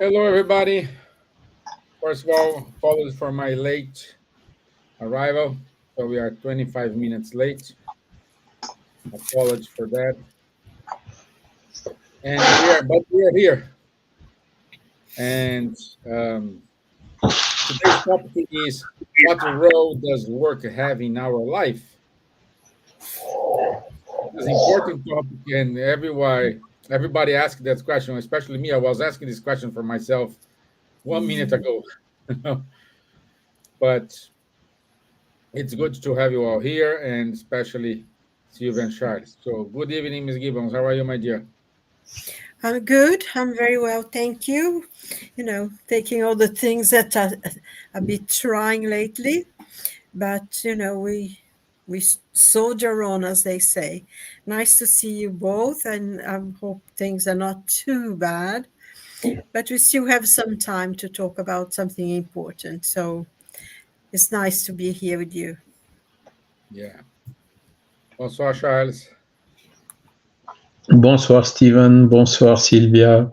Hello, everybody. First of all, apologies for my late arrival. So we are 25 minutes late. Apologies for that. And we are here. And today's topic is what role does work have in our life? It's an important topic, and everybody asked that question, especially me. I was asking this question for myself 1 minute ago. But it's good to have you all here, and especially Silvia and Charles. So, good evening, Ms. Gibbons. How are you, my dear? I'm good. I'm very well, thank you. Taking all the things that are a bit trying lately, but we soldier on, as they say. Nice to see you both, and I hope things are not too bad. But we still have some time to talk about something important, so it's nice to be here with you. Yeah. Bonsoir, Charles. Bonsoir, Stevan. Bonsoir, Silvia.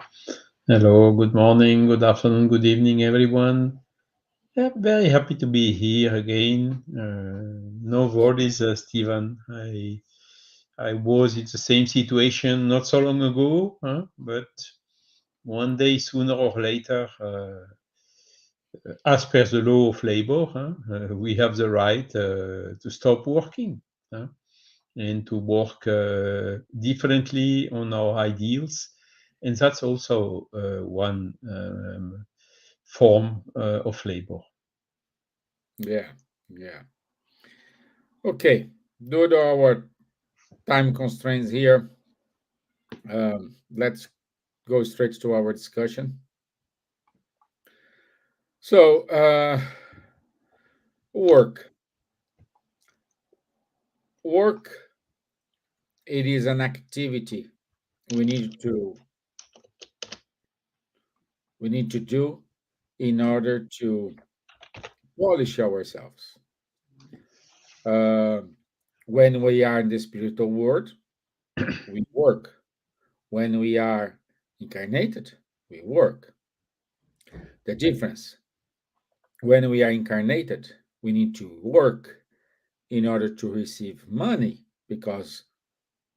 Hello, good morning, good afternoon, good evening, everyone. Yeah, very happy to be here again. No worries, Stevan. I was in the same situation not so long ago, but one day, sooner or later, as per the law of labor, we have the right to stop working. And to work differently on our ideals. And that's also one form of labor. Yeah, yeah. Okay. Due to our time constraints here, let's go straight to our discussion. So, work. Work, it is an activity we need to do in order to polish ourselves. Uh, when we are in the spiritual world, we work. When we are incarnated, we work. The difference, when we are incarnated, we need to work in order to receive money because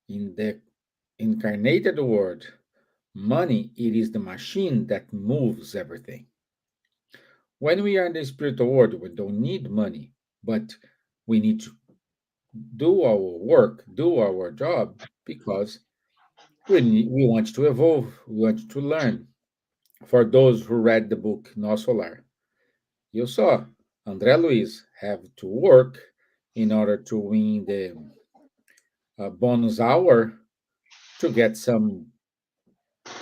in the incarnated world, money, it is the machine that moves everything. When we are in the spiritual world, we don't need money, but we need to do our work, do our job, because we want to evolve, we want to learn. For those who read the book No Solar, you saw André Luiz have to work in order to win the bonus hour to get some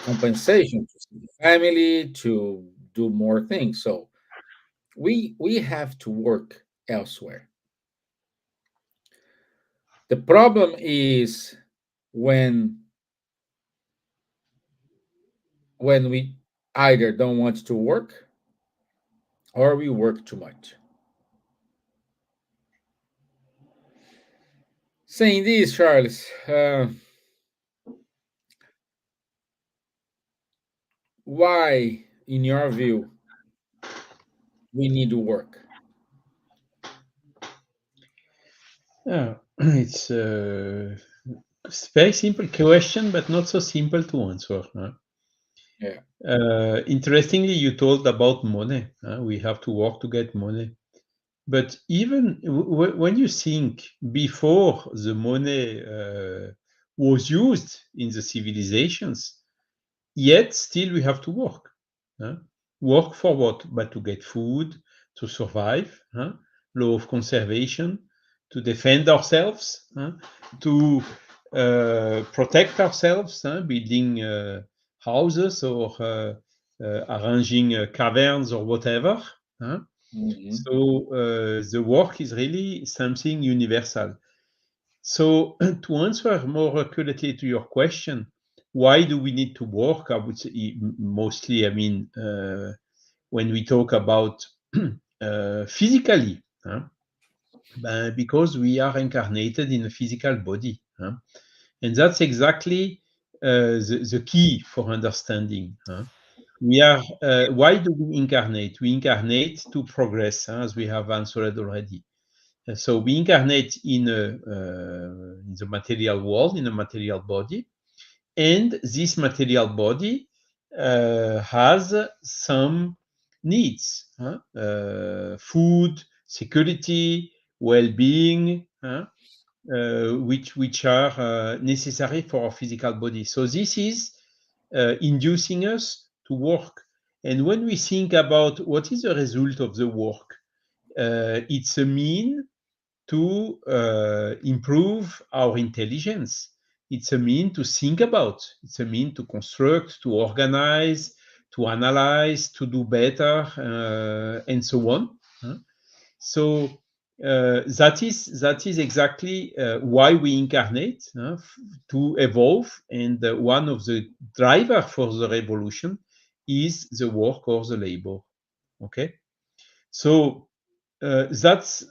compensation to see the family, to do more things. So we have to work elsewhere. The problem is when we either don't want to work or we work too much. Saying this, Charles, why, in your view, we need to work? Yeah, it's a very simple question, but not so simple to answer. Yeah. Interestingly, you told about money. We have to work to get money. But even when you think before the money was used in the civilizations, yet still we have to work. Work for what? But to get food, to survive, law of conservation, to defend ourselves, to protect ourselves, building houses or arranging caverns or whatever. Mhm. So the work is really something universal. So to answer more accurately to your question, why do we need to work? I would say mostly, when we talk about physically, because we are incarnated in a physical body. And that's exactly the key for understanding. We are. Why do we incarnate? We incarnate to progress, as we have answered already. So we incarnate in the material world, in a material body, and this material body has some needs: food, security, well-being, which are necessary for our physical body. So this is inducing us to work. And when we think about what is the result of the work, it's a mean to improve our intelligence. It's a mean to think about. It's a mean to construct, to organize, to analyze, to do better, and so on. So that is exactly why we incarnate, to evolve, and one of the driver for the revolution is the work or the labor. Okay, so that's,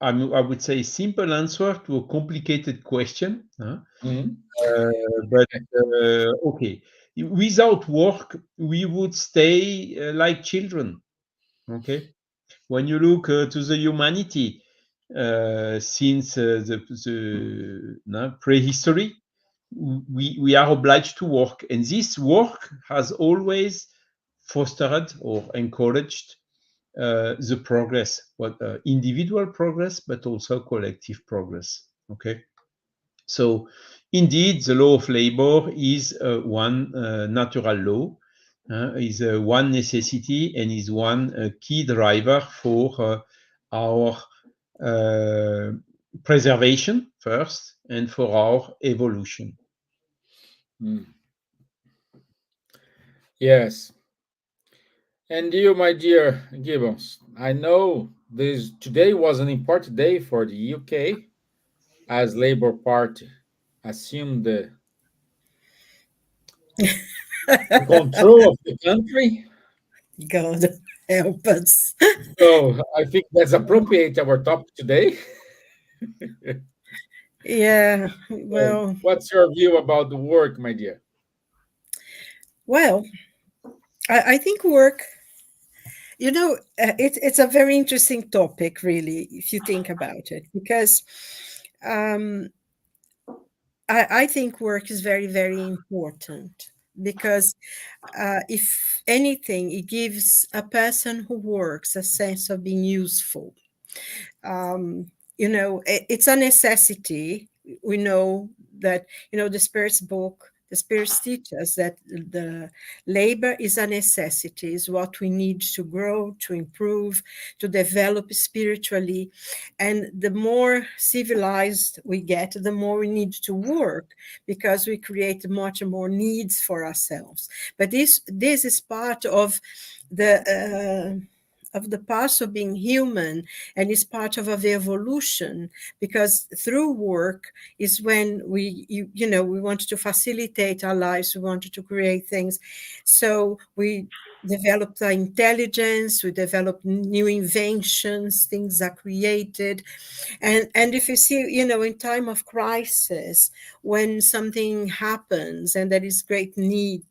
I would say, simple answer to a complicated question. Mhm. But okay, without work, we would stay like children. Okay, when you look to the humanity since the no, prehistory, we are obliged to work, and this work has always fostered or encouraged the progress, what individual progress, but also collective progress. Okay, so indeed, the law of labor is one natural law, is one necessity, and is one key driver for our uh, preservation first, and for our evolution. Mm. Yes. And you, my dear Gibbons, I know this today was an important day for the UK as Labour Party assumed the control of the country. God help us. So I think that's appropriate our topic today. Yeah, So well, what's your view about the work, my dear? well, I think work, it's a very interesting topic, really, if you think about it, because um, I think work is very, very important because if anything, it gives a person who works a sense of being useful. It's a necessity. We know that, the Spirit's book, the Spirits teach us that the labor is a necessity, is what we need to grow, to improve, to develop spiritually. And the more civilized we get, the more we need to work because we create much more needs for ourselves. But this is part the of the parts of being human, and is part of the evolution, because through work is when we want to facilitate our lives, we want to create things, so we develop the intelligence, we develop new inventions, things are created. And if you see, in time of crisis, when something happens and there is great need,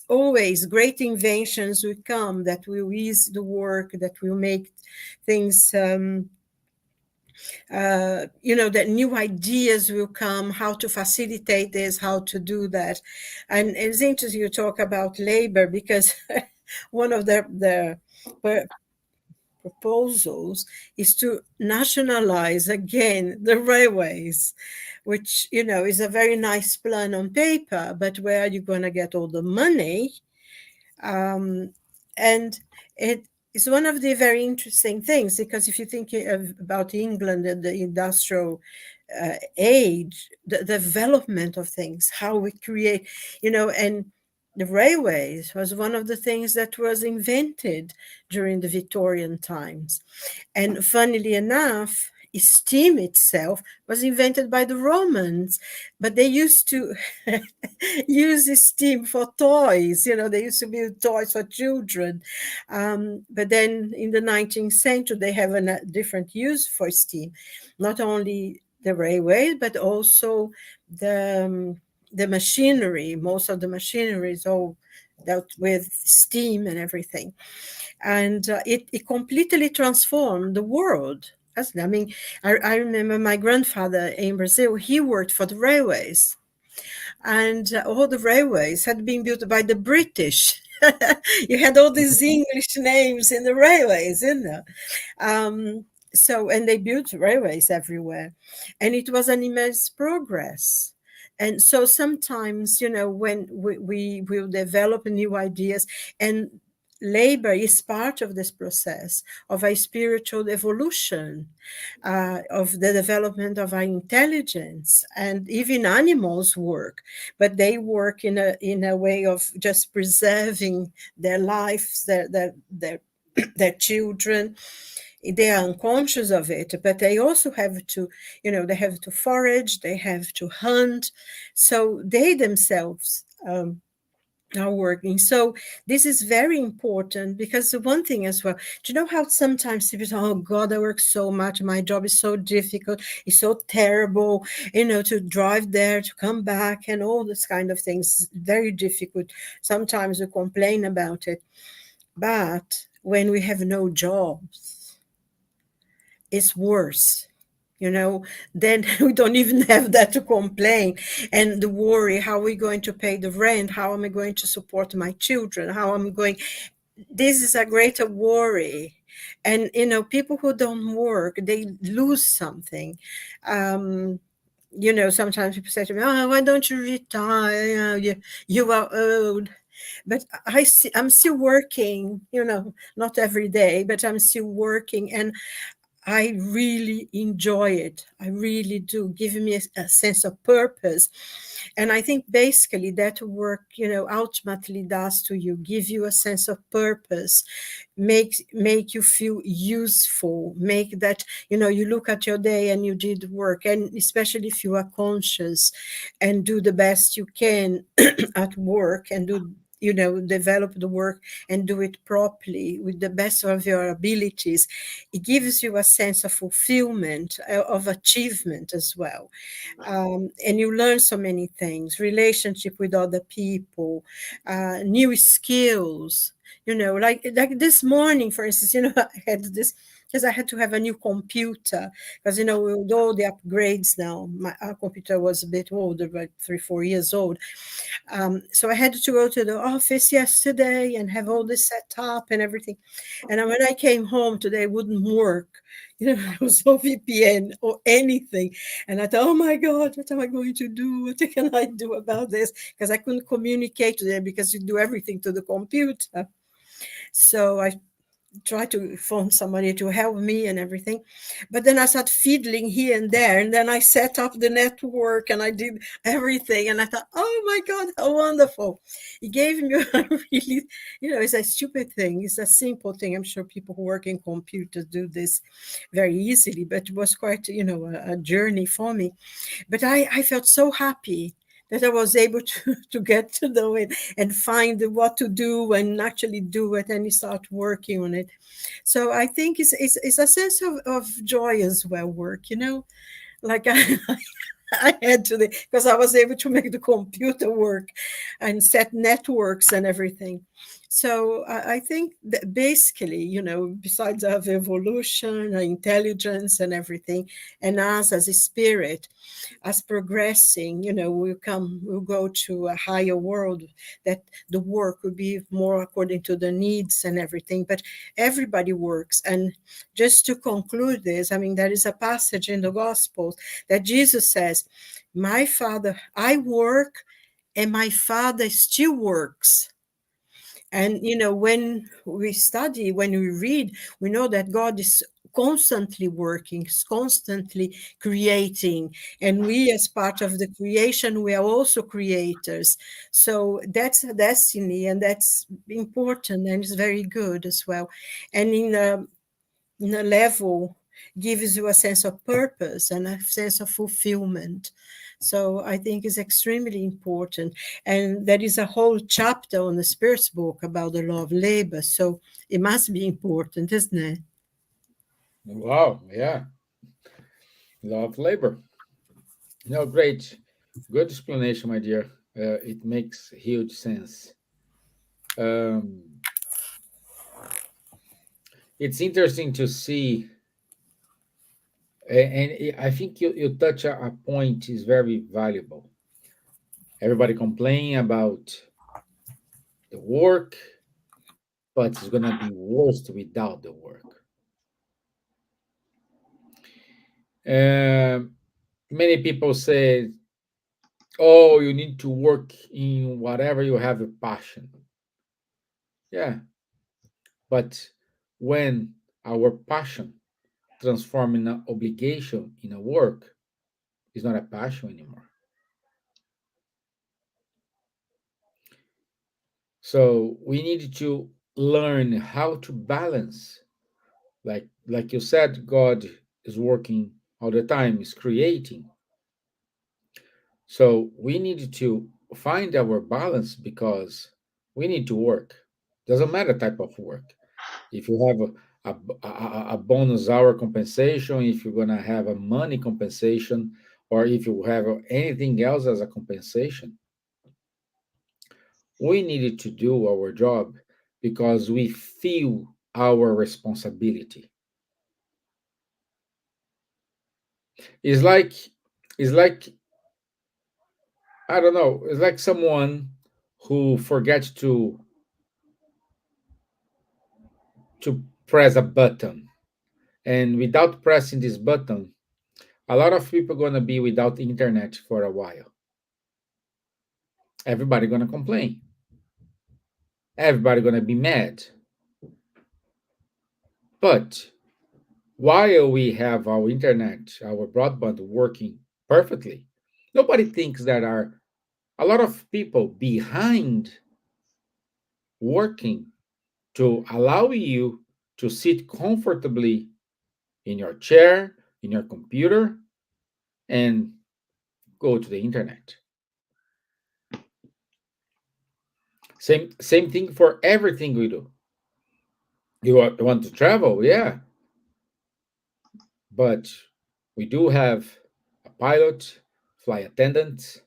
always great inventions will come that will ease the work, that will make things, that new ideas will come, how to facilitate this, how to do that. And it's interesting you talk about labor, because one of the proposals is to nationalize again the railways, which, is a very nice plan on paper, but where are you going to get all the money? And it is one of the very interesting things, because if you think about England and the industrial age, the development of things, how we create, and the railways was one of the things that was invented during the Victorian times. And funnily enough, steam itself was invented by the Romans, but they used to use steam for toys. They used to build toys for children. But then in the 19th century, they have a different use for steam, not only the railway, but also the machinery. Most of the machinery is all dealt with steam and everything. And it completely transformed the world. I mean, I remember my grandfather in Brazil, he worked for the railways, and all the railways had been built by the British. You had all these English names in the railways, you know. Um, so, and they built railways everywhere, and it was an immense progress. And so sometimes, you know, when we will develop new ideas, and labor is part of this process of a spiritual evolution, of the development of our intelligence. And even animals work, but they work in a way of just preserving their lives, their children. They are unconscious of it, but they also have to, you know, they have to forage, they have to hunt, so they themselves are working. So this is very important, because the one thing as well, do you know how sometimes people say, oh God, I work so much, my job is so difficult, it's so terrible, you know, to drive there, to come back, and all this kind of things, very difficult. Sometimes we complain about it, but when we have no jobs, it's worse, you know. Then we don't even have that to complain, and the worry, how are we going to pay the rent, how am I going to support my children, how am I going, this is a greater worry. And you know, people who don't work, they lose something. You know, sometimes people say to me, oh, why don't you retire, you know, you are old. But I'm still working, you know, not every day, but I'm still working, and I really enjoy it. I really do. Give me a sense of purpose. And I think basically that work, you know, ultimately does to you, give you a sense of purpose, make you feel useful, make that, you know, you look at your day and you did work, and especially if you are conscious and do the best you can at work, and do, you know, develop the work and do it properly with the best of your abilities, it gives you a sense of fulfillment, of achievement as well. And you learn so many things, relationship with other people, new skills, you know, like this morning, for instance, you know, I had this, because I had to have a new computer, because, you know, with all the upgrades now, our computer was a bit older, like 3-4 years old. So I had to go to the office yesterday and have all this set up and everything. And when I came home today, it wouldn't work. You know, there was no VPN or anything. And I thought, oh my God, what am I going to do? What can I do about this? Because I couldn't communicate to them, because you do everything to the computer. So I try to phone somebody to help me and everything. But then I started fiddling here and there. And then I set up the network and I did everything. And I thought, oh my God, how wonderful. It gave me a really, you know, it's a stupid thing. It's a simple thing. I'm sure people who work in computers do this very easily, but it was quite, you know, a journey for me. But I felt so happy that I was able to get to know it and find what to do and actually do it and start working on it. So I think it's a sense of joy as well, work, you know, like I had to, because I was able to make the computer work and set networks and everything. So I think that basically, you know, besides of evolution, intelligence and everything, and us as a spirit, as progressing, you know, we'll go to a higher world, that the work will be more according to the needs and everything. But everybody works. And just to conclude this, I mean, there is a passage in the Gospels that Jesus says, my Father, I work and my Father still works. And, you know, when we study, when we read, we know that God is constantly working, constantly creating. And we, as part of the creation, we are also creators. So that's a destiny, and that's important, and it's very good as well. And in a level, gives you a sense of purpose and a sense of fulfillment. So I think it's extremely important. And there is a whole chapter on the Spirit's book about the law of labor. So it must be important, isn't it? Wow, yeah. Law of labor. No, great. Good explanation, my dear. It makes huge sense. Um, it's interesting to see, and I think you touch a point is very valuable. Everybody complaining about the work, but it's gonna be worse without the work. Um, Many people say, "Oh, you need to work in whatever you have a passion." Yeah, but when our passion transform in an obligation in a work, it's not a passion anymore. So we need to learn how to balance. Like you said, God is working all the time, is creating. So we need to find our balance because we need to work. Doesn't matter type of work. If you have a bonus hour compensation, if you're gonna have a money compensation, or if you have anything else as a compensation, we needed to do our job because we feel our responsibility. It's like it's like I don't know. It's like someone who forgets to press a button, and without pressing this button, a lot of people gonna be without internet for a while. Everybody gonna complain. Everybody gonna be mad. But while we have our internet, our broadband working perfectly, nobody thinks that are a lot of people behind working to allow you to sit comfortably in your chair, in your computer, and go to the internet. Same thing for everything we do. Want to travel, yeah, but we do have a pilot, flight attendant,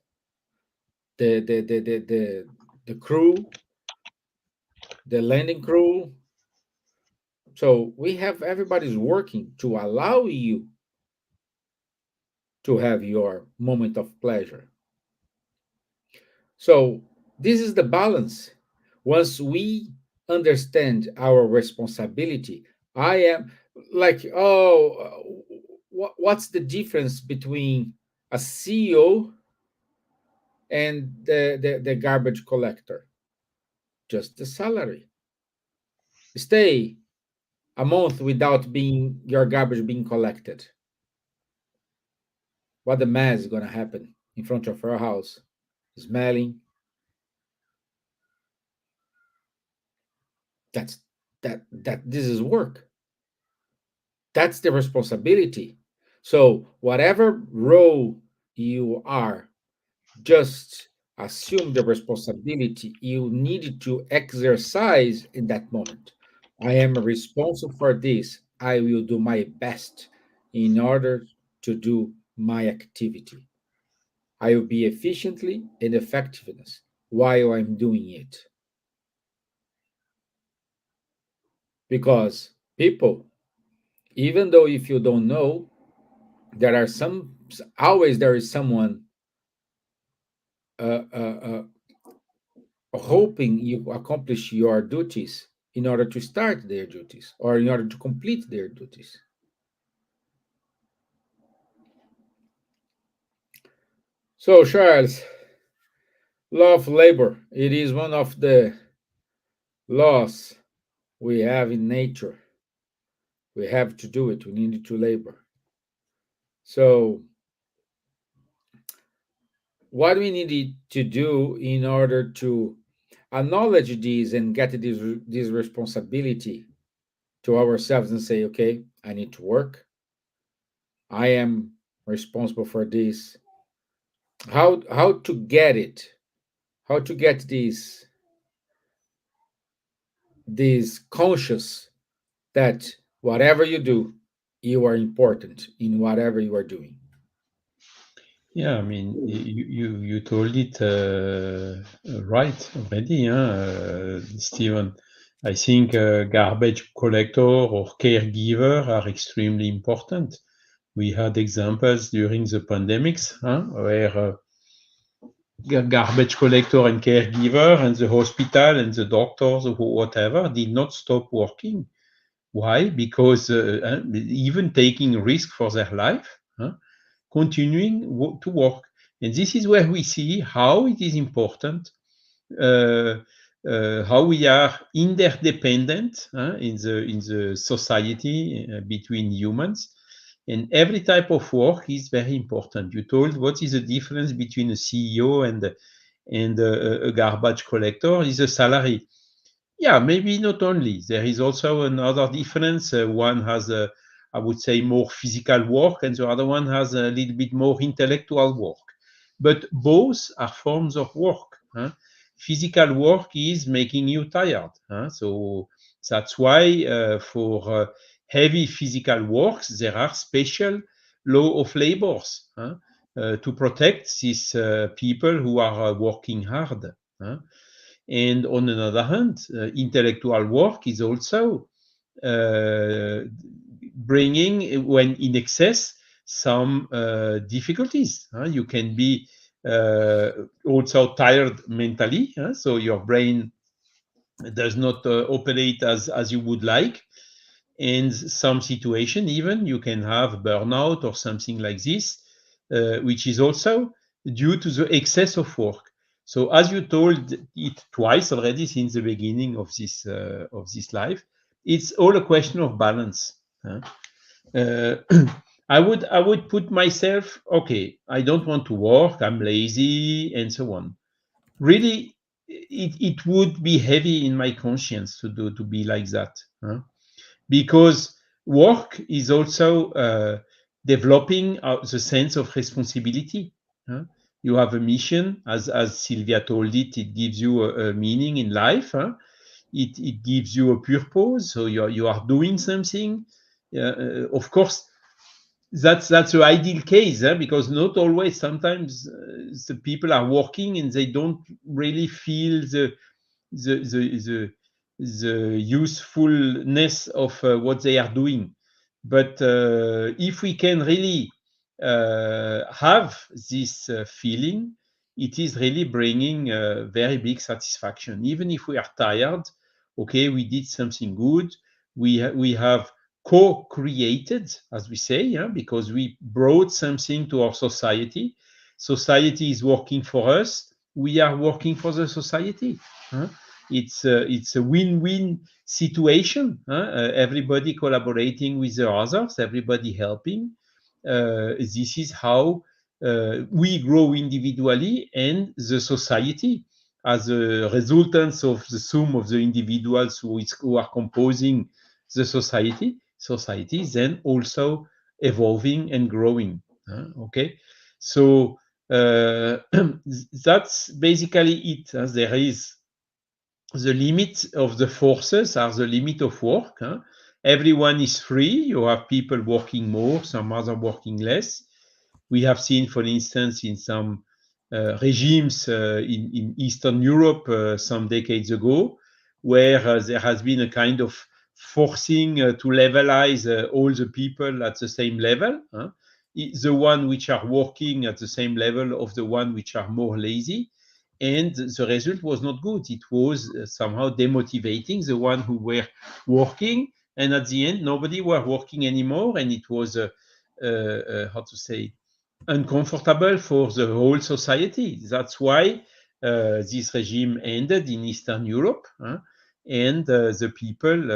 the crew, the landing crew. So we have everybody's working to allow you to have your moment of pleasure. So this is the balance. Once we understand our responsibility, I am like, oh, what's the difference between a CEO and the garbage collector? Just the salary. Stay a month without being your garbage being collected. What the mess is gonna happen in front of your house? Smelling. That's that this is work. That's the responsibility. So whatever role you are, just assume the responsibility you need to exercise in that moment. I am responsible for this. I will do my best in order to do my activity. I will be efficiently and effectiveness while I'm doing it. Because people, even though if you don't know, there are some always there is someone uh, uh, uh, hoping you accomplish your duties in order to start their duties or in order to complete their duties. So, Charles, law of labor, it is one of the laws we have in nature. We have to do it. We need to labor. So, what we need to do in order to acknowledge these and get this responsibility to ourselves and say, okay, I need to work. I am responsible for this. How to get it? How to get this conscious that whatever you do, you are important in whatever you are doing. Yeah, I mean, you told it right already, Steven. I think garbage collector or caregiver are extremely important. We had examples during the pandemics, where garbage collector and caregiver and the hospital and the doctors or whatever did not stop working. Why? Because even taking risk for their life, continuing to work. And this is where we see how it is important, uh, how we are interdependent in the society between humans. And every type of work is very important. You told what is the difference between a CEO and a garbage collector is a salary. Yeah, maybe not only. There is also another difference. One has, I would say, more physical work, and the other one has a little bit more intellectual work. But both are forms of work. Physical work is making you tired. So that's why for heavy physical works, there are special law of labors to protect these people who are working hard. And on another hand, intellectual work is also uh, bringing, when in excess, some difficulties. You can be also tired mentally, so your brain does not operate as you would like. In some situation, even you can have burnout or something like this, which is also due to the excess of work. So, as you told it twice already since the beginning of this life, it's all a question of balance. Uh, I would put myself, okay, I don't want to work, I'm lazy, and so on. Really, it would be heavy in my conscience to be like that. Because work is also developing the sense of responsibility. huh? You have a mission, as Silvia told it. It gives you a meaning in life. It gives you a purpose. So you are doing something. Of course, that's the ideal case, because not always. Sometimes the people are working and they don't really feel the the usefulness of what they are doing. But if we can really have this feeling, it is really bringing very big satisfaction. Even if we are tired, okay, we did something good. We have co-created, as we say, because we brought something to our society. Society is working for us. We are working for the society. huh? It's a win-win situation. Everybody collaborating with the others, everybody helping. This is how we grow individually, and the society, as a resultant of the sum of the individuals who are composing the society. Society is then also evolving and growing. Okay, so that's basically it. There is the limit of the forces are the limit of work. Everyone is free. You have people working more, some other working less. We have seen, for instance, in some regimes in Eastern Europe some decades ago, where there has been a kind of forcing to levelize all the people at the same level. The one which are working at the same level of the one which are more lazy, and the result was not good. It was somehow demotivating the one who were working, and at the end nobody were working anymore, and it was how to say, uncomfortable for the whole society. That's why this regime ended in Eastern Europe, and the people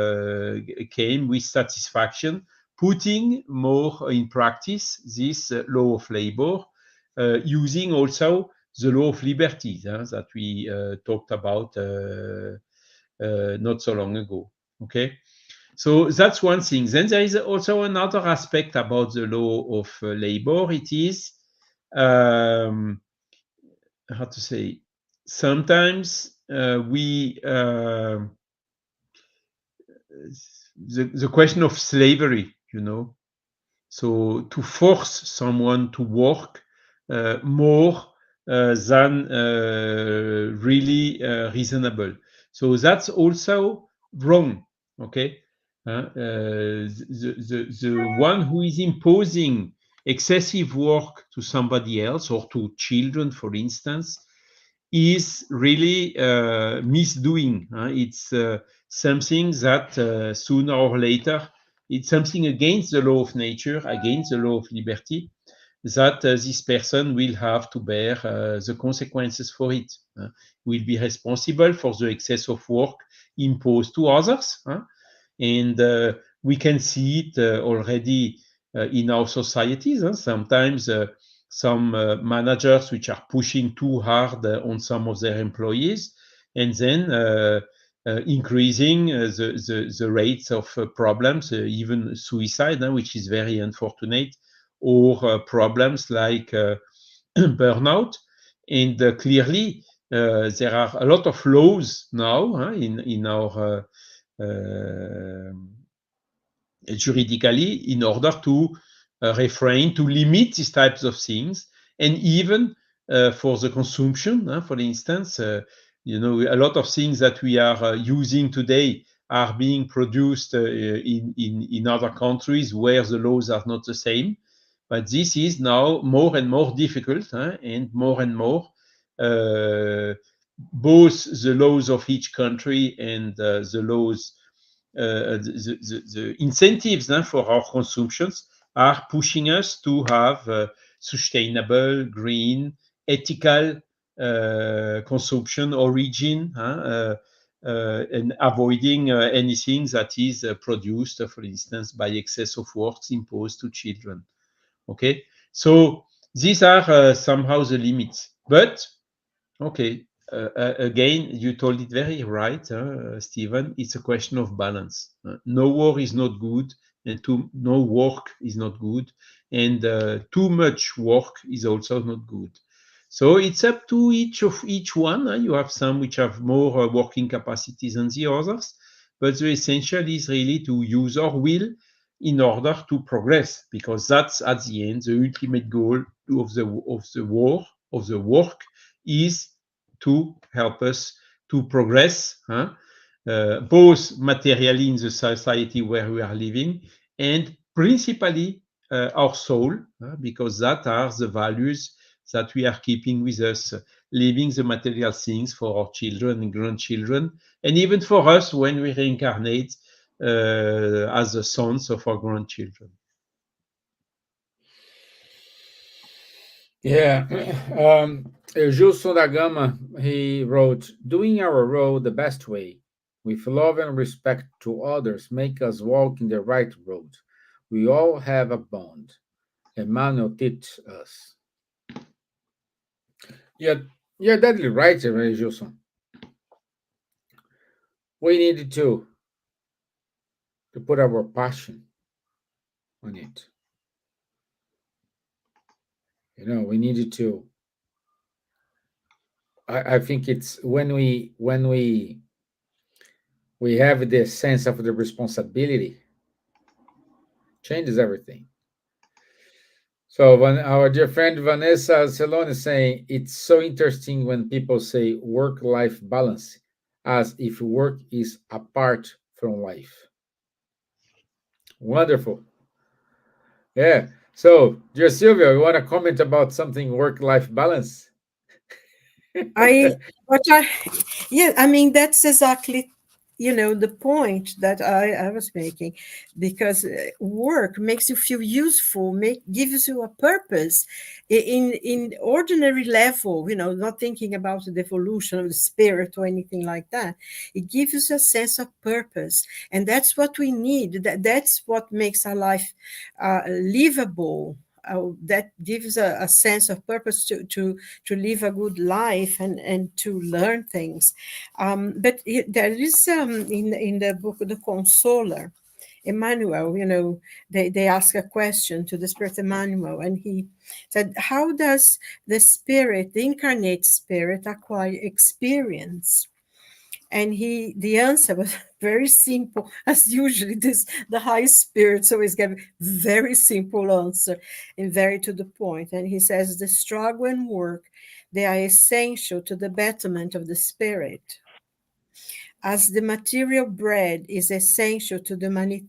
came with satisfaction, putting more in practice this law of labor, using also the law of liberty that we talked about not so long ago. Okay, so that's one thing. Then there is also another aspect about the law of labor. It is how to say, sometimes the question of slavery, so to force someone to work more than really reasonable. So that's also wrong. Okay, the one who is imposing excessive work to somebody else or to children, for instance, is really misdoing. It's something that sooner or later, it's something against the law of nature, against the law of liberty, that this person will have to bear the consequences for it. Will be responsible for the excess of work imposed to others. And we can see it already in our societies. Sometimes some managers which are pushing too hard on some of their employees, and then increasing the rates of problems, even suicide, which is very unfortunate, or problems like burnout. And clearly, there are a lot of laws now in our juridically in order to refrain, to limit these types of things, and even for the consumption. For instance, a lot of things that we are using today are being produced in other countries where the laws are not the same. But this is now more and more difficult, and more both the laws of each country and the laws, the incentives for our consumptions are pushing us to have sustainable, green, ethical consumption origin, and avoiding anything that is produced, for instance, by excess of works imposed to children. Okay, so these are somehow the limits. But okay, again, you told it very right, Stevan. It's a question of balance. No war is not good, and no work is not good, and too much work is also not good. So it's up to each one. You have some which have more working capacities than the others, but the essential is really to use our will in order to progress, because that's at the end the ultimate goal of the war, of the work, is to help us to progress, both materially in the society where we are living, and principally our soul, because that are the values that we are keeping with us, leaving the material things for our children and grandchildren, and even for us when we reincarnate as the sons of our grandchildren. Yeah. Gilson da Gama, he wrote, doing our role the best way, with love and respect to others, make us walk in the right road. We all have a bond. Emmanuel teach us. Yeah, you're deadly right, Gilson. We need to put our passion on it. We needed to. I think it's when we have this sense of the responsibility, changes everything. So when our dear friend Vanessa Celone is saying it's so interesting when people say work-life balance, as if work is apart from life. Wonderful. Yeah. So, dear Silvia, you want to comment about something work-life balance? I what I yeah, I mean that's exactly the point that I was making, because work makes you feel useful, gives you a purpose in ordinary level, not thinking about the evolution of the spirit or anything like that. It gives us a sense of purpose, and that's what we need. That's what makes our life livable. That gives a sense of purpose to live a good life and to learn things. But there is in the book The Consoler, Emmanuel, they ask a question to the spirit Emmanuel, and he said, how does the incarnate spirit acquire experience? And the answer was very simple, as usually the high spirits always give very simple answer and very to the point. And he says the struggle and work, they are essential to the betterment of the spirit, as the material bread is essential to the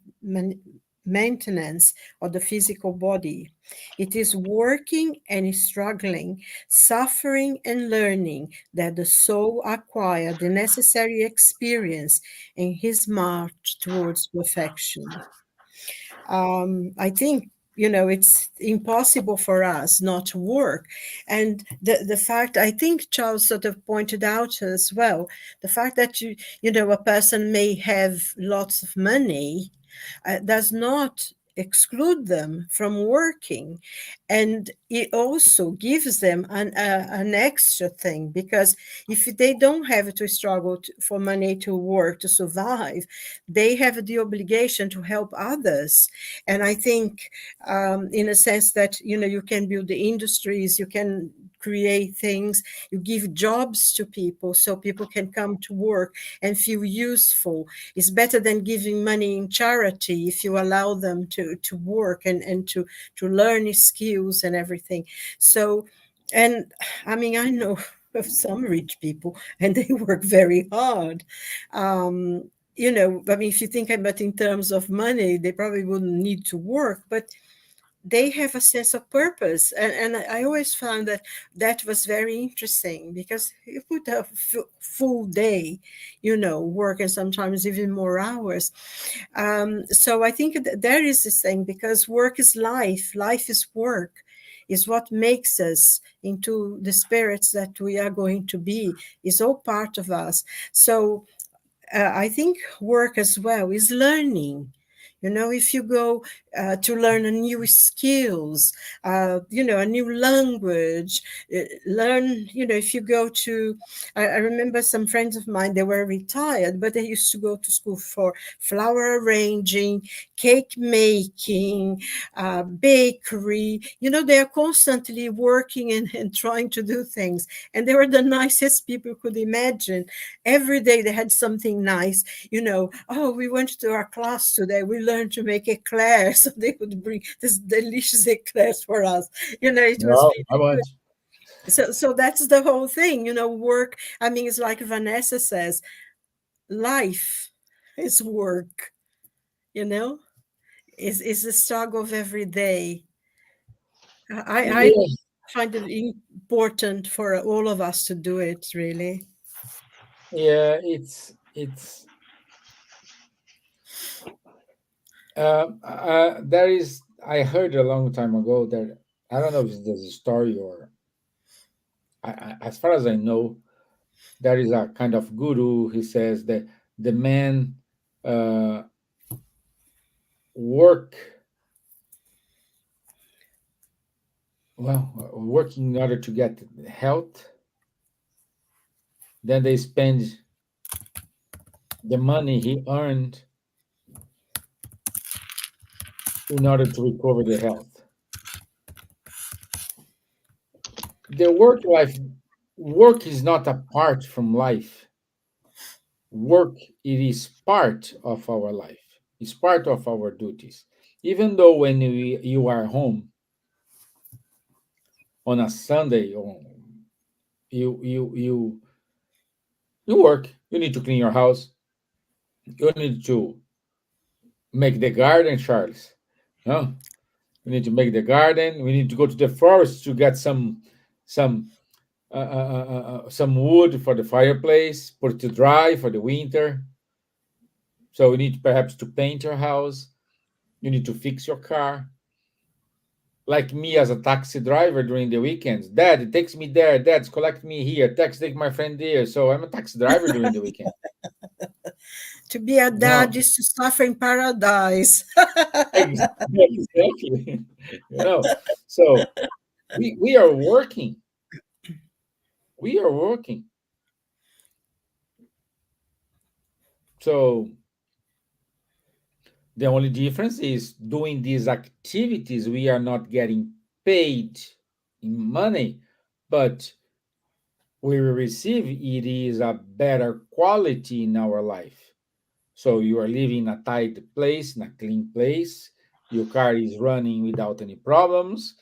maintenance of the physical body. It is working and struggling, suffering and learning that the soul acquire the necessary experience in his march towards perfection. I think, it's impossible for us not to work. And the fact, I think Charles sort of pointed out as well, the fact that a person may have lots of money does not exclude them from working, and it also gives them an extra thing, because if they don't have to struggle for money to work to survive, they have the obligation to help others. And I think, in a sense that you can build the industries, you can create things, you give jobs to people so people can come to work and feel useful. It's better than giving money in charity if you allow them to work and to learn skills and everything. So, and I mean, I know of some rich people and they work very hard. I mean, if you think about in terms of money, they probably wouldn't need to work, but they have a sense of purpose. And I always found that was very interesting, because you put a full day, work, and sometimes even more hours. So I think there is this thing, because work is life, life is work, is what makes us into the spirits that we are going to be, is all part of us. So I think work as well is learning. If you go to learn a new skills, a new language, learn, if you go to, I remember some friends of mine, they were retired, but they used to go to school for flower arranging, cake making, bakery. They are constantly working and trying to do things. And they were the nicest people you could imagine. Every day they had something nice. Oh, we went to our class today, we learned to make eclairs, so they would bring this delicious eclairs for us. It was Wow, how really good. much? So that's the whole thing. Work, I mean, it's like Vanessa says, life is work. Is the struggle of every day. I Yeah, find it important for all of us to do it, really. yeah, it's there is. I heard a long time ago that I don't know if there's a story or as far as I know, there is a kind of guru. He says that the man uh, work working in order to get health. Then they spend the money he earned in order to recover the health. The work is not apart from life. Work, it is part of our life. It's part of our duties. Even though when you are home on a Sunday, or you work. You need to clean your house. You need to make the garden, Charles. No, we need to make the garden. We need to go to the forest to get some some wood for the fireplace, put it to dry for the winter. So you need perhaps to paint your house. You need to fix your car. Like me as a taxi driver during the weekends. Dad, it takes me there. Dad's collect me here. Taxi take my friend there. So I'm a taxi driver during the weekend. To be a No, dad is to suffer in paradise. exactly. So we are working. We are working. So the only difference is doing these activities, we are not getting paid in money, but we receive, it is a better quality in our life. So you are living in a tight place, in a clean place. Your car is running without any problems.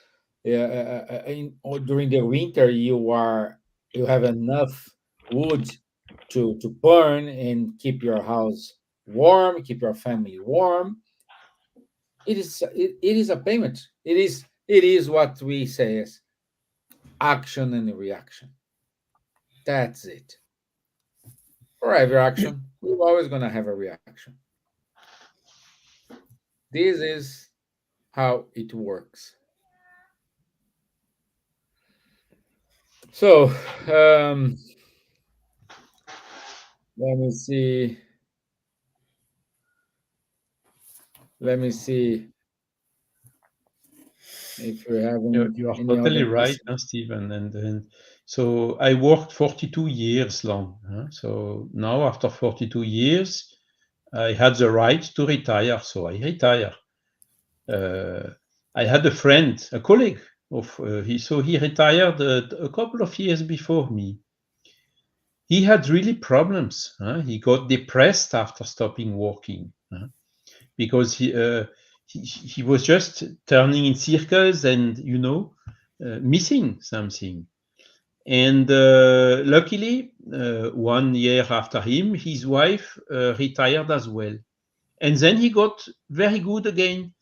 Or during the winter, you have enough wood to burn and keep your house warm, keep your family warm. It is a payment. It is what we say as action and reaction. That's it. For every action, we're always gonna have a reaction. This is how it works. So let me see. Let me see if we're having You are any totally other right, message. Steven. And so I worked 42 years long. So now, after 42 years, I had the right to retire. So I retire. Uh, I had a friend, a colleague of he retired a couple of years before me. He had really problems. He got depressed after stopping working because he was just turning in circles and missing something. And luckily, 1 year after him, his wife retired as well. And then he got very good again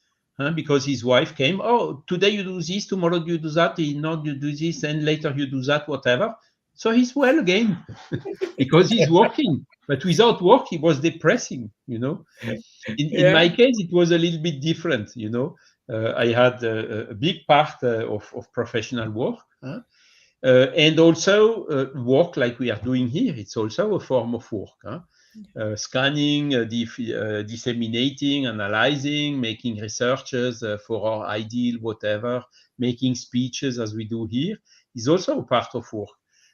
because his wife came. Oh, today you do this, tomorrow you do that, not you do this, and later you do that, whatever. So he's well again because he's working. But without work, he was depressing. In Yeah. my case, it was a little bit different. I had a big part of professional work. And also work like we are doing here. It's also a form of work. Scanning, disseminating, analyzing, making researches for our ideal, whatever, making speeches as we do here is also a part of work.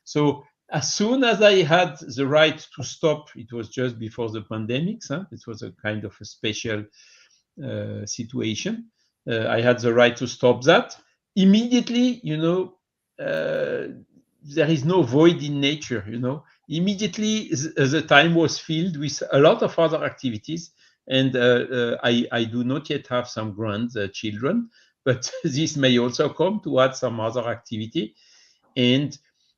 So as soon as I had the right to stop, it was just before the pandemic. It was a kind of a special situation. I had the right to stop that. Immediately, there is no void in nature. Immediately, the time was filled with a lot of other activities. And I do not yet have some grandchildren, but this may also come to add some other activity. And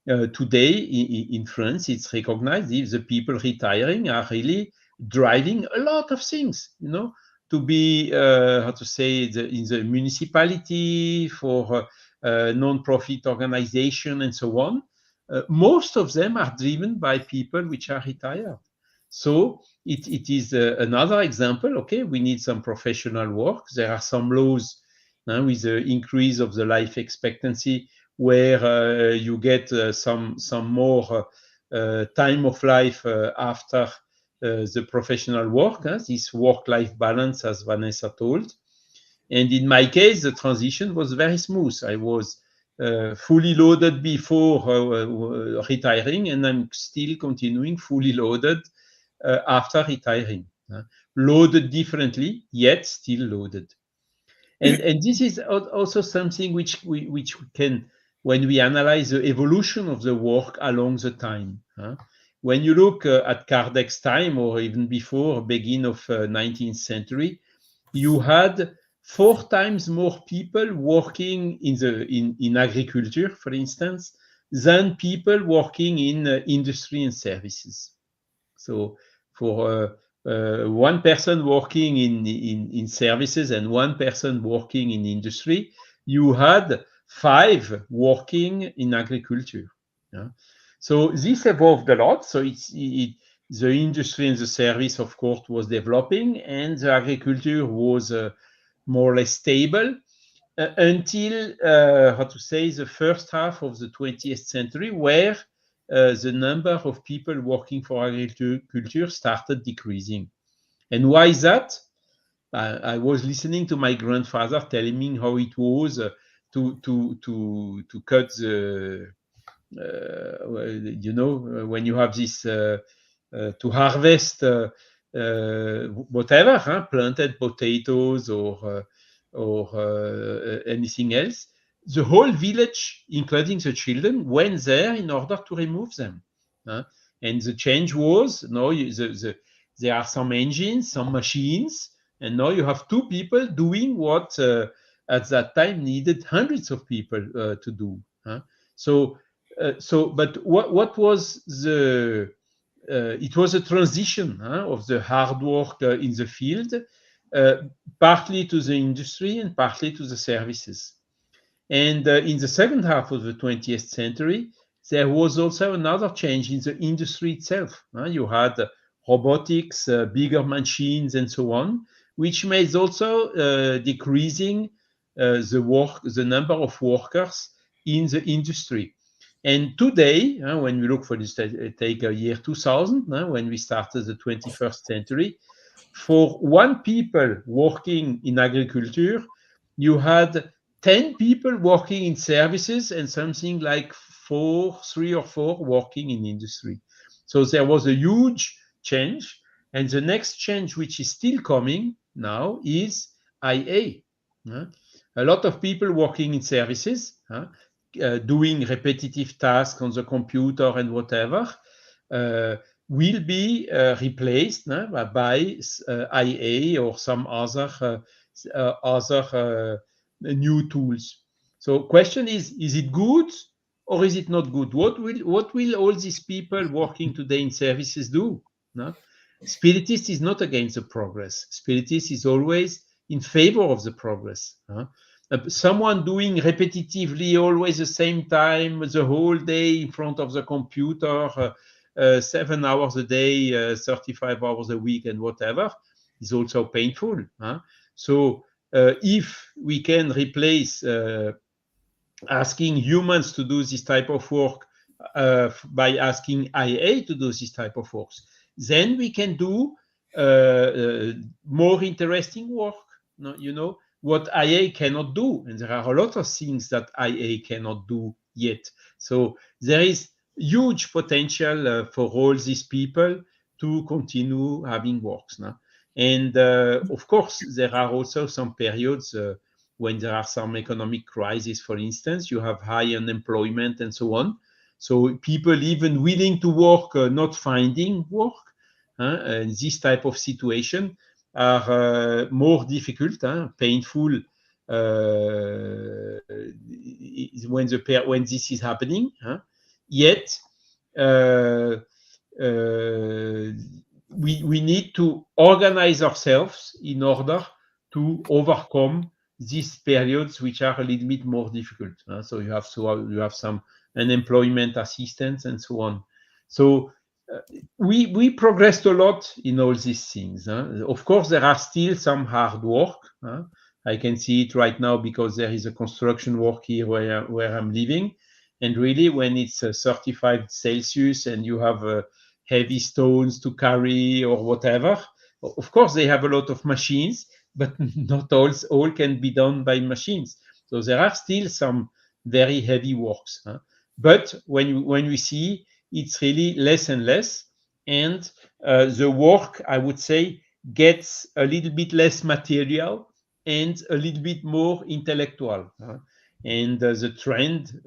today in France, it's recognized if the people retiring are really driving a lot of things, to be, how to say, in the municipality for non-profit organization and so on. Most of them are driven by people which are retired. So it is another example. Okay, we need some professional work. There are some laws with the increase of the life expectancy where you get some more time of life after the professional work, this work-life balance, as Vanessa told. And in my case, the transition was very smooth. I was fully loaded before retiring, and I'm still continuing fully loaded after retiring. Loaded differently, yet still loaded. And this is also something which we can, when we analyze the evolution of the work along the time. When you look at Kardec's time, or even before, begin of 19th century, you had 4 times more people working in agriculture, for instance, than people working in industry and services. So for one person working in services and one person working in industry, you had 5 working in agriculture. Yeah. So this evolved a lot. So the industry and the service, of course, was developing, and the agriculture was more or less stable until, how to say, the first half of the 20th century, where the number of people working for agriculture started decreasing. And why is that? I was listening to my grandfather telling me how it was to cut the, when you have this to harvest whatever, planted potatoes or anything else. the whole village, including the children, went there in order to remove them. And the change was, there are some engines, some machines, and now you have two people doing what at that time needed hundreds of people to do. But what was the it was a transition of the hard work in the field, uh, partly to the industry and partly to the services. And in the second half of the 20th century, there was also another change in the industry itself. You had robotics, bigger machines, and so on, which made also decreasing the number of workers in the industry. And today, when we look for this, take a year 2000, when we started the 21st century, for one people working in agriculture, you had 10 people working in services and something like 3 or 4 working in industry. So there was a huge change. And the next change, which is still coming now, is IA. A lot of people working in services, doing repetitive tasks on the computer and whatever, will be replaced by IA or some other new tools. So question is it good or is it not good? What will all these people working today in services do? No? Spiritist is not against the progress. Spiritist is always in favor of the progress. Someone doing repetitively always the same time the whole day in front of the computer, 7 hours a day, 35 hours a week, and whatever, is also painful. So if we can replace asking humans to do this type of work by asking IA to do this type of work, then we can do more interesting work. What IA cannot do, and there are a lot of things that IA cannot do yet. So there is huge potential for all these people to continue having works. And of course, there are also some periods when there are some economic crises, for instance, you have high unemployment and so on. So people even willing to work, not finding work, and this type of situation are more difficult, painful when this is happening. Yet we need to organize ourselves in order to overcome these periods which are a little bit more difficult. So you have some unemployment assistance and so on. So we progressed a lot in all these things. Of course, there are still some hard work. I can see it right now because there is a construction work here where I'm living. And really, when it's 35 Celsius and you have heavy stones to carry or whatever, of course, they have a lot of machines, but not all can be done by machines. So there are still some very heavy works. But when we see, it's really less and less. And the work, I would say, gets a little bit less material and a little bit more intellectual. And the trend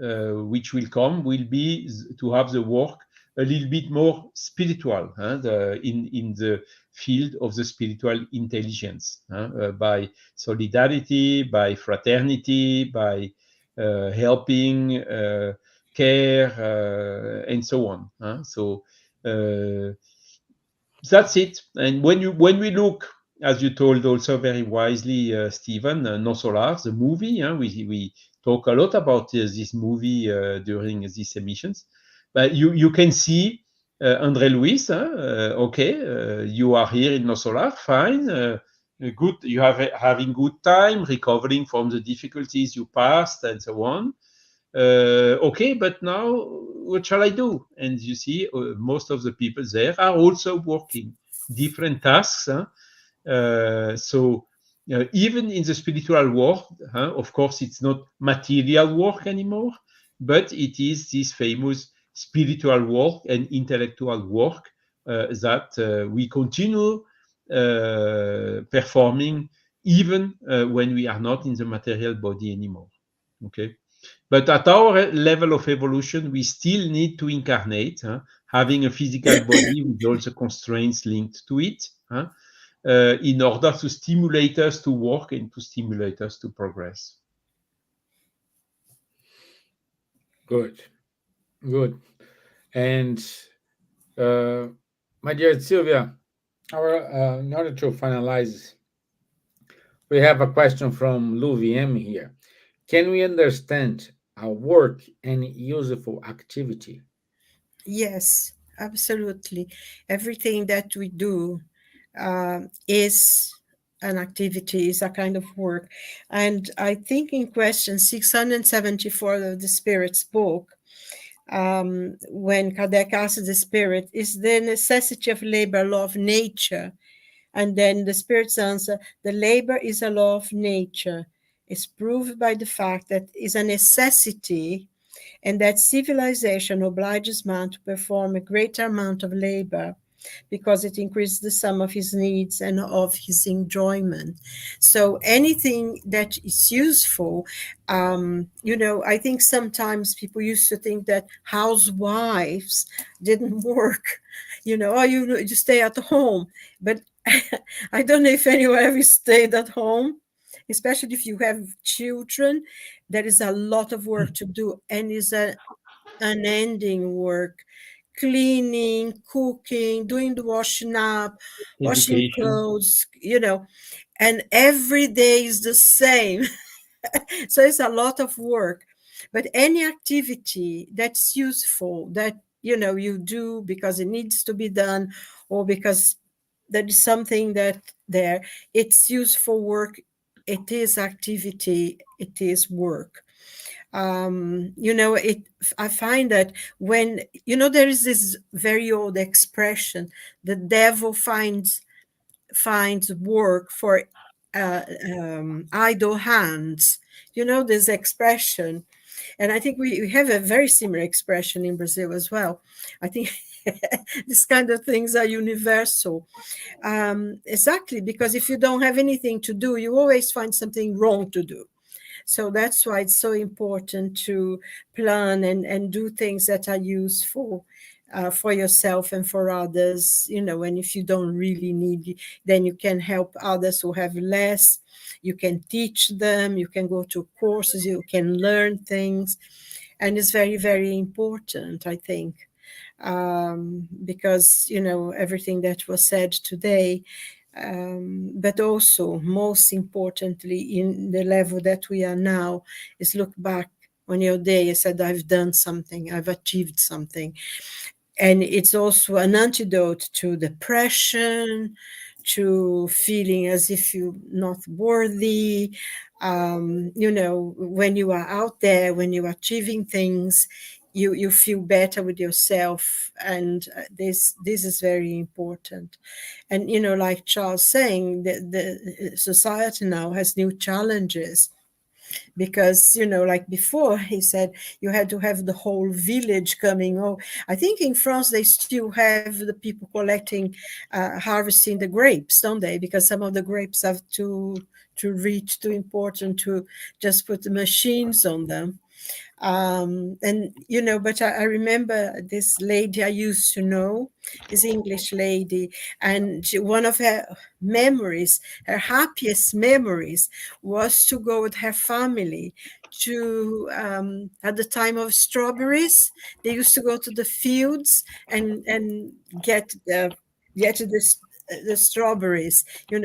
which will come will be to have the work a little bit more spiritual, in the field of the spiritual intelligence, by solidarity, by fraternity, by helping, care, and so on. So that's it. And when we look, as you told also very wisely, Stevan, No Solar, the movie, we talk a lot about this movie during these emissions. But you can see André Luis, okay, you are here in No Solar, fine, good, you have having good time, recovering from the difficulties you passed and so on. Okay, but now what shall I do? And you see, most of the people there are also working different tasks. So even in the spiritual world, of course, it's not material work anymore, but it is this famous spiritual work and intellectual work that we continue performing even when we are not in the material body anymore. Okay. But at our level of evolution, we still need to incarnate, having a physical body with all the constraints linked to it, in order to stimulate us to work and to stimulate us to progress. Good, good. And uh, my dear Silvia, in order to finalize, we have a question from Lou VM here. Can we understand a work and useful activity? Yes, absolutely. Everything that we do is an activity, is a kind of work. And I think in question 674 of the Spirit's book, when Kardec asked the Spirit, is the necessity of labor a law of nature? And then the Spirit's answer, the labor is a law of nature. It's proved by the fact that it's a necessity and that civilization obliges man to perform a greater amount of labor because it increases the sum of his needs and of his enjoyment. So anything that is useful, I think sometimes people used to think that housewives didn't work, you stay at home. But I don't know if anyone ever stayed at home, especially if you have children. There is a lot of work to do, and is a unending work, cleaning, cooking, doing the washing up, washing Education. clothes, and every day is the same. So it's a lot of work. But any activity that's useful, that you do because it needs to be done, or because there is something that there, it's useful work, it is activity, it is work. I find that when there is this very old expression, the devil finds work for idle hands. This expression, and I think we have a very similar expression in Brazil as well. I think these kind of things are universal. Exactly, because if you don't have anything to do, you always find something wrong to do. So that's why it's so important to plan and do things that are useful for yourself and for others, and if you don't really need, then you can help others who have less. You can teach them, you can go to courses, you can learn things. And it's very, very important, I think, because, everything that was said today, but also most importantly in the level that we are now, is look back on your day and said, I've done something, I've achieved something. And it's also an antidote to depression, to feeling as if you're not worthy. When you are out there, when you're achieving things, you feel better with yourself, and this is very important. And like Charles saying, the society now has new challenges, because like before he said, you had to have the whole village coming. Oh, I think in France they still have the people collecting, harvesting the grapes, don't they? Because some of the grapes have to reach too important to just put the machines on them. And but I remember this lady I used to know, this English lady, and one of her memories, her happiest memories, was to go with her family to, at the time of strawberries, they used to go to the fields and get the strawberries,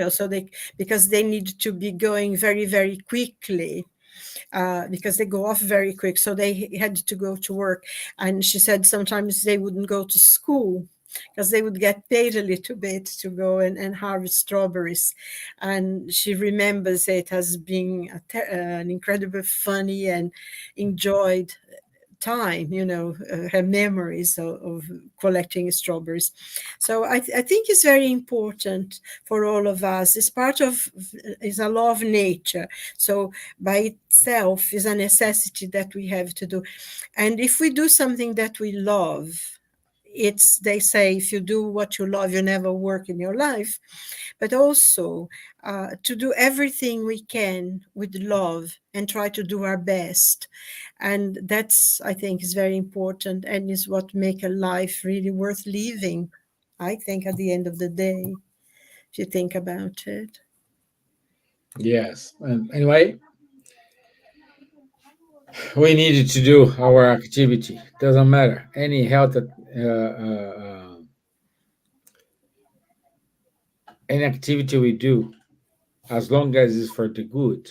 so because they needed to be going very, very quickly, because they go off very quick. So they had to go to work. And she said sometimes they wouldn't go to school because they would get paid a little bit to go and harvest strawberries. And she remembers it as being an incredibly funny and enjoyed time, her memories of collecting strawberries. So I think it's very important for all of us. It's part of, is a law of nature. So by itself is a necessity that we have to do. And if we do something that we love, it's, they say, if you do what you love, you never work in your life. But also to do everything we can with love and try to do our best. And that's, I think, is very important and is what make a life really worth living, I think, at the end of the day, if you think about it. Yes. And anyway, we needed to do our activity. Doesn't matter. Any health, any activity we do, as long as it's for the good,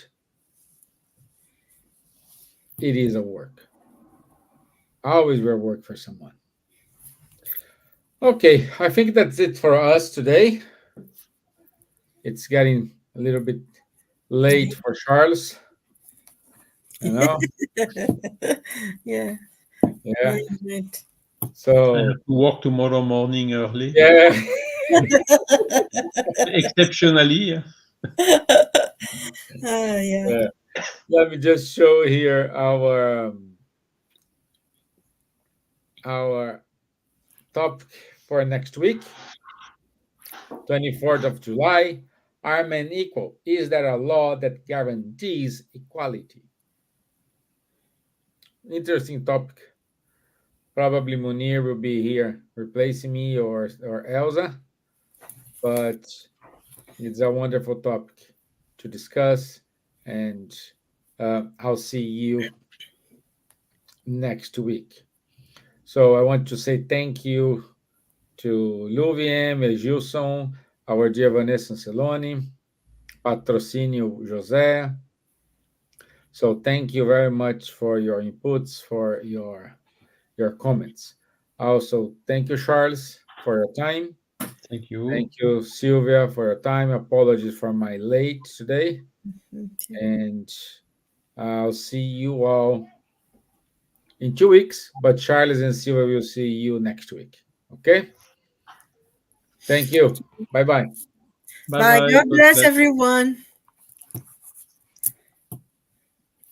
it is a work. Always will work for someone. Okay, I think that's it for us today. It's getting a little bit late for Charles. You know? Yeah, Yeah. right. I So have to work tomorrow morning early, yeah, exceptionally. Yeah. yeah. Let me just show here our topic for next week, 24th of July. Are men equal? Is there a law that guarantees equality? Interesting topic. Probably Munir will be here replacing me, or Elsa, but it's a wonderful topic to discuss, and I'll see you next week. So I want to say thank you to Luviem e Gilson, our dear Vanessa Anceloni, Patrocínio José. So thank you very much for your inputs, for your comments. Also, thank you, Charles, for your time. Thank you. Thank you, Silvia, for your time. Apologies for my late today. Okay. And I'll see you all in 2 weeks, but Charles and Silvia will see you next week. Okay? Thank you. Bye bye. Bye Bye. bye. God God bless bless. everyone.